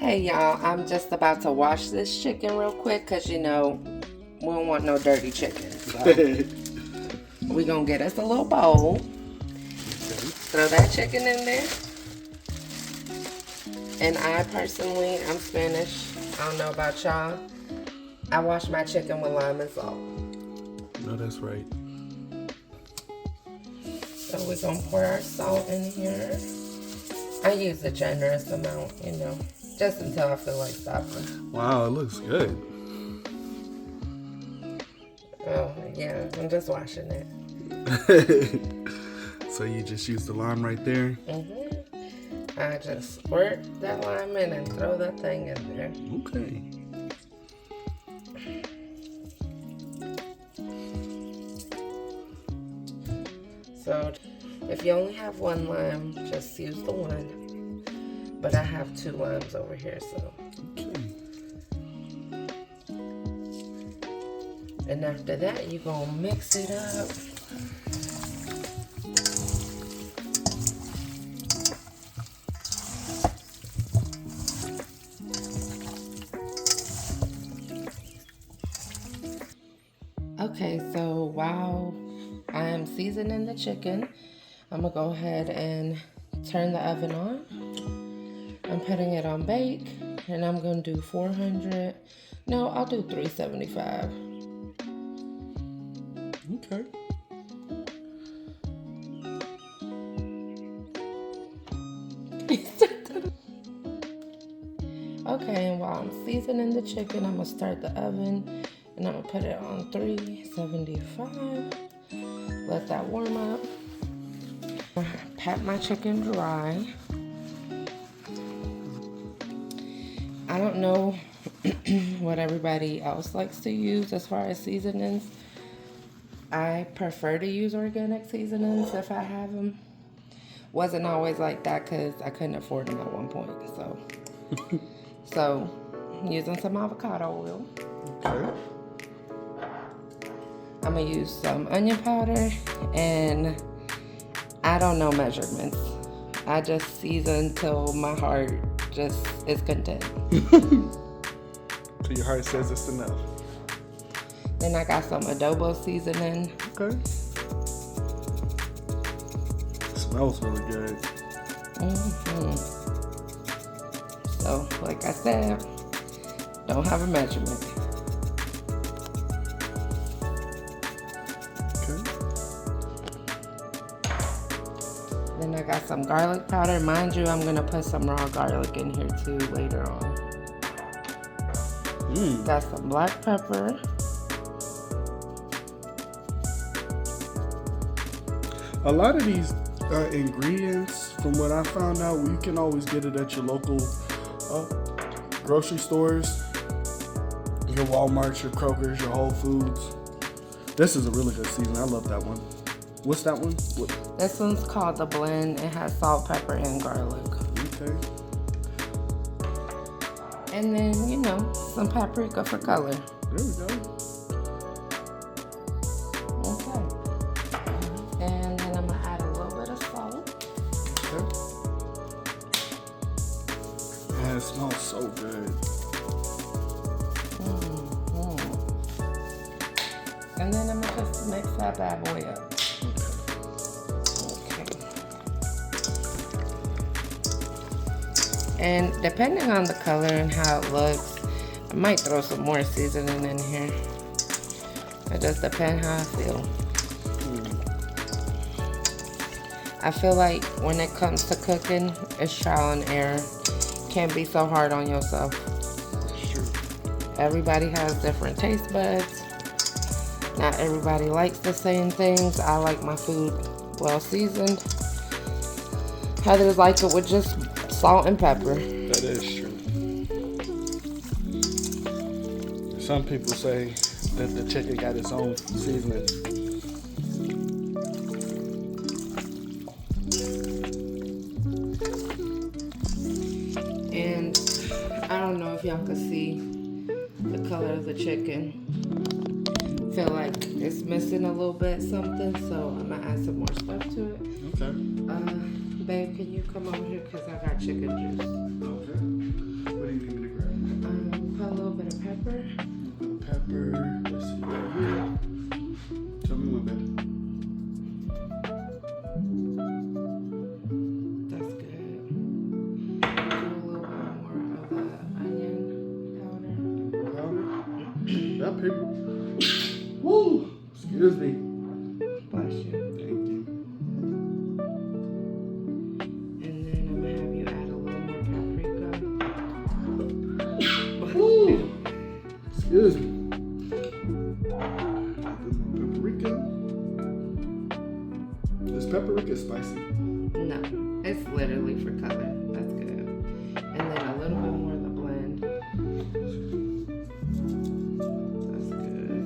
Hey y'all, I'm just about to wash this chicken real quick because we don't want no dirty chicken. So we're going to get us a little bowl. Throw that chicken in there. And I personally, I'm Spanish. I don't know about y'all. I wash my chicken with lime and salt. No, that's right. So we're going to pour our salt in here. I use a generous amount, just until I feel like stopping. Wow, it looks good. Oh, yeah, I'm just washing it. So you just use the lime right there? Mm-hmm. I just squirt that lime in and throw that thing in there. Okay. So if you only have one lime, just use the one. But I have 2 limes over here, so. Okay. And after that, you're gonna mix it up. Okay, so while I am seasoning the chicken, I'm gonna go ahead and turn the oven on. I'm putting it on bake, and I'm gonna do 400. No, I'll do 375. Okay. Okay, and while I'm seasoning the chicken, I'm gonna start the oven, and I'm gonna put it on 375. Let that warm up. Pat my chicken dry. I don't know what everybody else likes to use as far as seasonings. I prefer to use organic seasonings if I have them. Wasn't always like that because I couldn't afford them at one point. So using some avocado oil. Okay. I'm gonna use some onion powder, and I don't know measurements. I just season till my heart just is content. So your heart says it's enough. Then I got some adobo seasoning. Okay. It smells really good. Mm-hmm. So, like I said, don't have a measurement. Okay. Then I got some garlic powder. Mind you, I'm gonna put some raw garlic in here too later on. Got some black pepper. A lot of these ingredients, from what I found out, you can always get it at your local grocery stores, your Walmarts, your Kroger's, your Whole Foods. This is a really good season. I love that one. What's that one? What? This one's called the blend. It has salt, pepper, and garlic. Okay. And then, some paprika for color. There we go. Okay. And then I'm gonna add a little bit of salt. Okay. Man, it smells so good. And then I'm gonna just mix that bad boy up. And depending on the color and how it looks, I might throw some more seasoning in here. It just depends how I feel. I feel like when it comes to cooking, it's trial and error. Can't be so hard on yourself. Sure. Everybody has different taste buds. Not everybody likes the same things. I like my food well seasoned. Others like it with just salt and pepper. That is true. Some people say that the chicken got its own seasoning. And I don't know if y'all can see the color of the chicken. Feel like it's missing a little bit something, so I'm gonna add some more stuff to it. Okay. Babe, can you come over here because I got chicken juice. Okay. What do you put a little bit of pepper. Pepper. Let's see right here. Tell me when, baby. That's good. Do a little bit more of the onion powder. That paper. Woo! Excuse me. Bless you. Thank you. And then I'm gonna have you add a little more paprika. Woo! Excuse me. Paprika. Is paprika spicy? No, it's literally for color. That's good. And then a little bit more of the blend. That's good.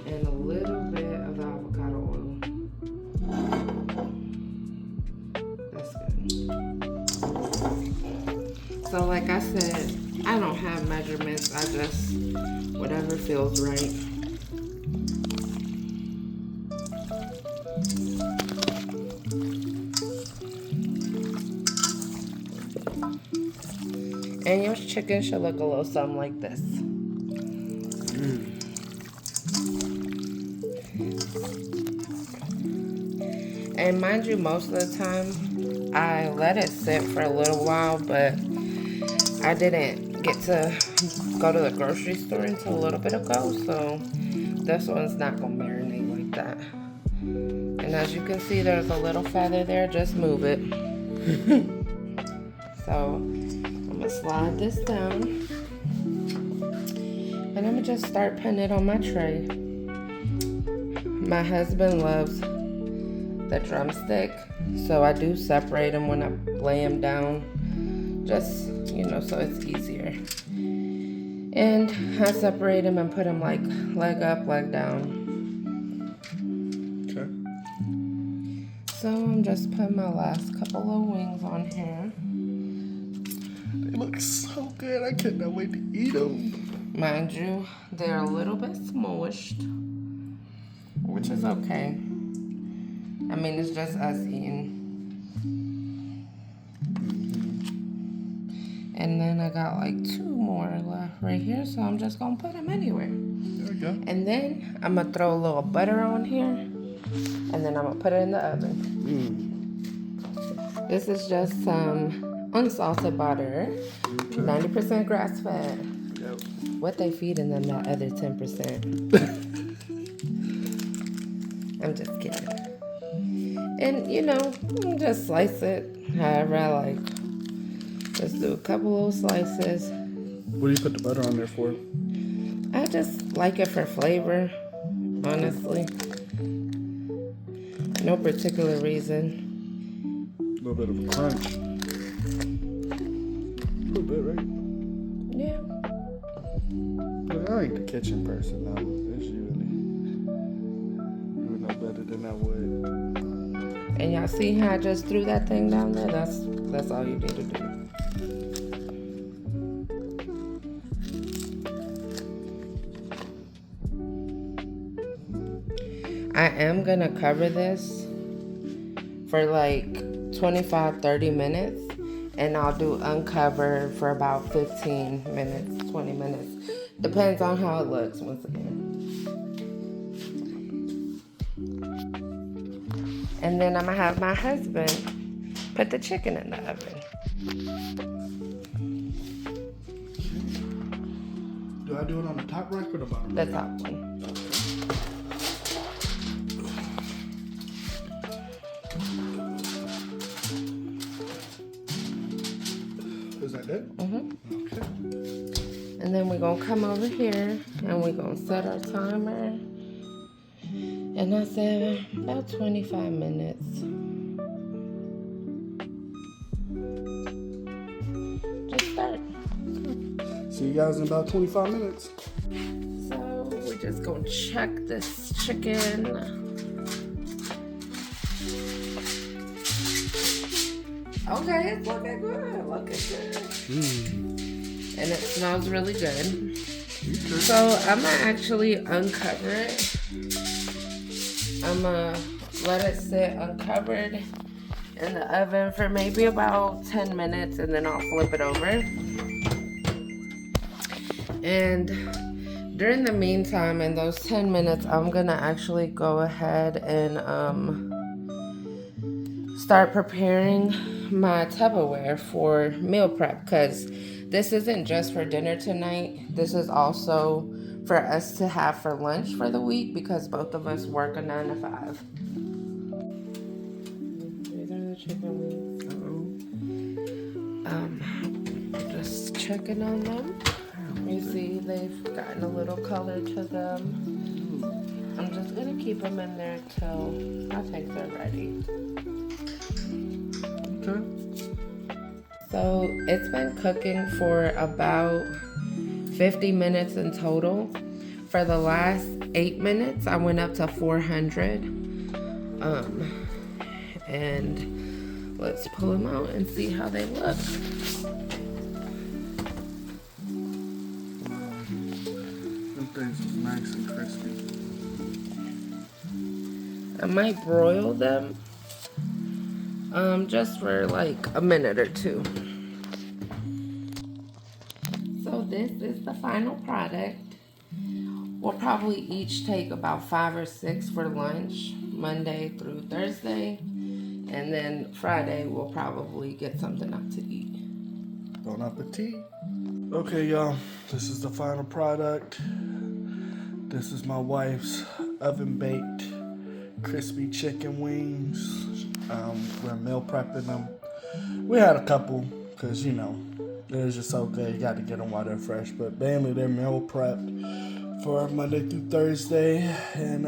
And a little bit of the avocado oil. That's good. So like I said, I don't have measurements. I just, whatever feels right. And your chicken should look a little something like this. And mind you, most of the time, I let it sit for a little while, but I didn't get to go to the grocery store until a little bit ago, so this one's not gonna marinate like that. And as you can see, there's a little feather there, just move it. So I'm gonna slide this down, and I'm gonna just start putting it on my tray. My husband loves the drumstick, so I do separate them when I lay them down, just, you know, so it's easier. And I separate them and put them like leg up, leg down. Okay. So I'm just putting my last couple of wings on here. They look so good. I cannot wait to eat them. Mind you, they're a little bit smushed, which is okay. I mean, it's just us eating. And then I got like 2 more left right here, so I'm just gonna put them anywhere. There we go. And then I'm gonna throw a little butter on here, and then I'm gonna put it in the oven. This is just some unsalted butter, 90% grass fed. Yep. What they feeding them that other 10%? I'm just kidding. And you know, just slice it however I like. Just do a couple of slices. What do you put the butter on there for? I just like it for flavor, honestly. No particular reason. A little bit of a crunch. A little bit, right? Yeah. Look, I ain't the kitchen person, though. It's you would know better than I would. And y'all see how I just threw that thing down there? That's all you need to do. I am gonna cover this for like 25-30 minutes, and I'll do uncover for about 15 minutes, 20 minutes. Depends on how it looks once again. And then I'm gonna have my husband put the chicken in the oven. Do I do it on the top rack or the bottom? The top one. Is that it? Mm-hmm. Okay. And then we're gonna come over here and we're gonna set our timer. And I said about 25 minutes. Just start. See you guys in about 25 minutes. So we're just gonna check this chicken. Okay, it's looking good. Looking good. And it smells really good. So I'm gonna actually uncover it. I'm gonna let it sit uncovered in the oven for maybe about 10 minutes, and then I'll flip it over. And during the meantime, in those 10 minutes, I'm gonna actually go ahead and start preparing my Tupperware for meal prep, because this isn't just for dinner tonight. This is also for us to have for lunch for the week, because both of us work a 9 to 5. These are the chicken wings. Just checking on them. You see, they've gotten a little color to them. I'm just gonna keep them in there till I think they're ready. Okay. So it's been cooking for about 50 minutes in total. For the last 8 minutes, I went up to 400. And let's pull them out and see how they look. Them things are nice and crispy. I might broil them just for like a minute or two. So this is the final product. We'll probably each take about 5 or 6 for lunch, Monday through Thursday. And then Friday, we'll probably get something out to eat. Bon appetit. Okay, y'all, this is the final product. This is my wife's oven-baked crispy chicken wings. We're meal prepping them. We had a couple, because, you know, they're just so good. You got to get them while they're fresh. But mainly they're meal prepped for Monday through Thursday. And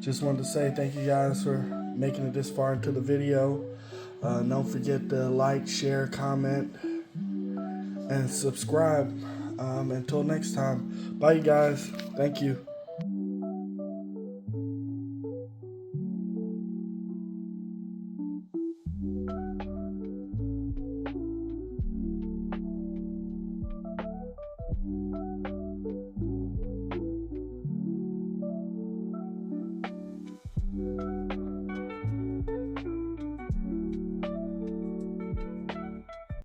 just wanted to say thank you guys for making it this far into the video. Don't forget to like, share, comment, and subscribe. Until next time. Bye, you guys. Thank you.